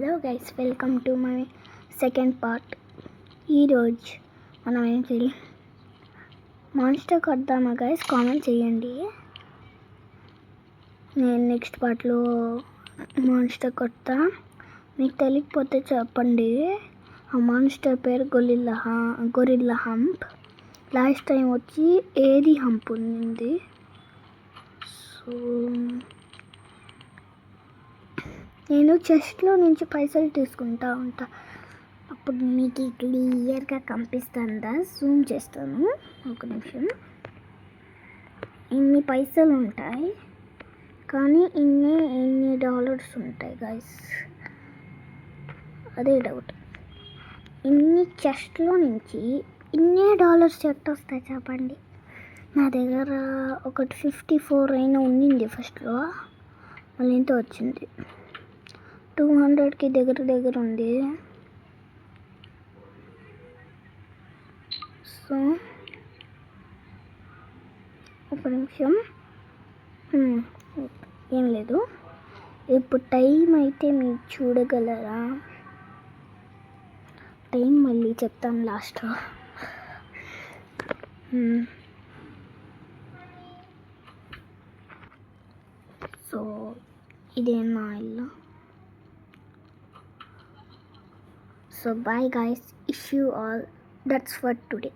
Hello guys, welcome to my second part. ఈరోజు మనం ఏంటి మాన్స్టర్ కొడదామా గైస్? కామెంట్ చేయండి. నేను నెక్స్ట్ పార్ట్లో మాన్స్టర్ కొడతా. మీకు తెలియకపోతే చెప్పండి. ఆ మాన్స్టర్ పేరు గొరిల్లా హంప్. లాస్ట్ టైం వచ్చి ఏది హంప్ ఉంది. సో నేను చెస్ట్లో నుంచి పైసలు తీసుకుంటా ఉంటా. అప్పుడు మీకు క్లియర్గా కనిపిస్తుందా? జూమ్ చేస్తాను ఒక నిమిషం. ఇన్ని పైసలు ఉంటాయి, కానీ ఇన్ని డాలర్స్ ఉంటాయి గైస్. అదే డౌట్. ఇన్ని చెస్ట్లో నుంచి ఇన్ని డాలర్స్ ఎట్ట వస్తాయి చెప్పండి. నా దగ్గర ఒకటి 54 అయినా ఉండింది ఫస్ట్లో, మళ్ళీ ఇంత వచ్చింది. 200కి దగ్గర ఉంది. సో ఒక నిమిషం, ఏం లేదు. ఇప్పుడు టైం అయితే మీరు చూడగలరా? టైం మళ్ళీ చెప్తాను లాస్ట్లో. సో ఇదే నా ఇల్లు. So bye guys, if you all, that's for today.